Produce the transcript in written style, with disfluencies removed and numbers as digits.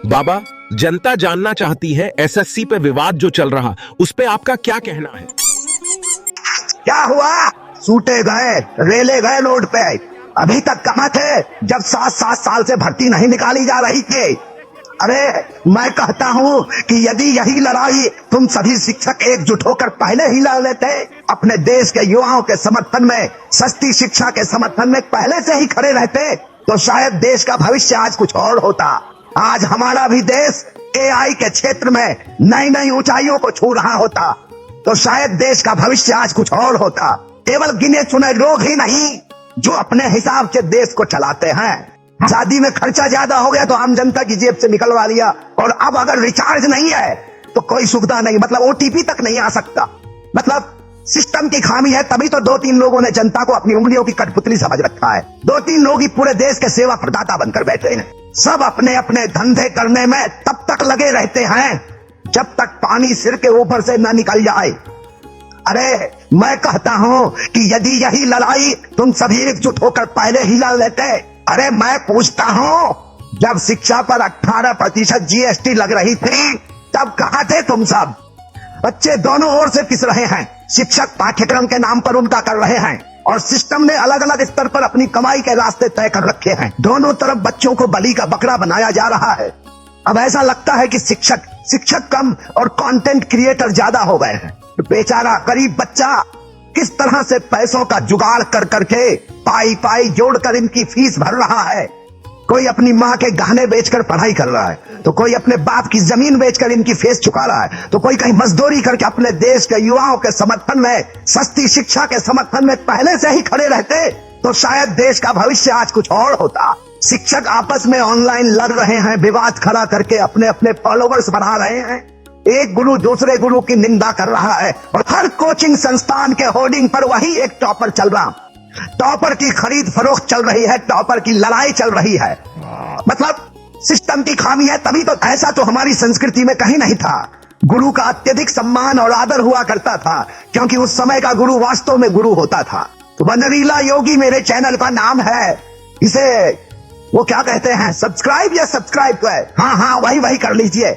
बाबा, जनता जानना चाहती है एसएससी पे विवाद जो चल रहा, उस पे आपका क्या कहना है? क्या हुआ? सूटे गए, रेले गए रोड पे। अभी तक कहाँ थे जब 7-7 साल से भर्ती नहीं निकाली जा रही थी? अरे मैं कहता हूँ कि यदि यही लड़ाई तुम सभी शिक्षक एकजुट होकर पहले ही लड़ लेते, अपने देश के युवाओं के समर्थन में, सस्ती शिक्षा के समर्थन में पहले से ही खड़े रहते, तो शायद देश का भविष्य आज कुछ और होता। आज हमारा भी देश एआई के क्षेत्र में नई नई ऊंचाइयों को छू रहा होता, तो शायद देश का भविष्य आज कुछ और होता। केवल गिने चुने लोग ही नहीं जो अपने हिसाब से देश को चलाते हैं। शादी में खर्चा ज्यादा हो गया तो आम जनता की जेब से निकलवा लिया, और अब अगर रिचार्ज नहीं है तो कोई सुविधा नहीं, मतलब ओटीपी तक नहीं आ सकता। मतलब सिस्टम की खामी है, तभी तो 2-3 लोगों ने जनता को अपनी उंगलियों की कठपुतली समझ रखा है। 2-3 लोग ही पूरे देश के सेवा प्रदाता बनकर बैठे हैं। सब अपने अपने धंधे करने में तब तक लगे रहते हैं जब तक पानी सिर के ऊपर से न निकल जाए। अरे मैं कहता हूँ कि यदि यही लड़ाई तुम सभी एकजुट होकर पहले ही लड़ लेते। अरे मैं पूछता हूँ, जब शिक्षा पर 18% जीएसटी लग रही थी तब कहाँ थे तुम सब? बच्चे दोनों ओर से पिस रहे हैं, शिक्षक पाठ्यक्रम के नाम पर उनका कर रहे हैं, और सिस्टम ने अलग अलग स्तर पर अपनी कमाई के रास्ते तय कर रखे हैं। दोनों तरफ बच्चों को बलि का बकरा बनाया जा रहा है। अब ऐसा लगता है कि शिक्षक कम और कंटेंट क्रिएटर ज्यादा हो गए हैं। बेचारा गरीब बच्चा किस तरह से पैसों का जुगाड़ कर करके पाई जोड़कर इनकी फीस भर रहा है। कोई अपनी माँ के गहने बेचकर पढ़ाई कर रहा है, तो कोई अपने बाप की जमीन बेचकर इनकी फीस चुका रहा है, तो कोई कहीं मजदूरी करके अपने देश के युवाओं के समर्थन में, सस्ती शिक्षा के समर्थन में पहले से ही खड़े रहते, तो शायद देश का भविष्य आज कुछ और होता। शिक्षक आपस में ऑनलाइन लड़ रहे हैं, विवाद खड़ा करके अपने अपने फॉलोवर्स बढ़ा रहे हैं। एक गुरु दूसरे गुरु की निंदा कर रहा है, और हर कोचिंग संस्थान के होर्डिंग पर वही एक टॉपर चल रहा। टॉपर की खरीद फरोख्त चल रही है, टॉपर की लड़ाई चल रही है। मतलब सिस्टम की खामी है, तभी तो ऐसा तो हमारी संस्कृति में कहीं नहीं था। गुरु का अत्यधिक सम्मान और आदर हुआ करता था, क्योंकि उस समय का गुरु वास्तव में गुरु होता था। तो बनरीला योगी मेरे चैनल का नाम है, इसे वो क्या कहते हैं, सब्सक्राइब या सब्सक्राइब तो है, हाँ वही कर लीजिए।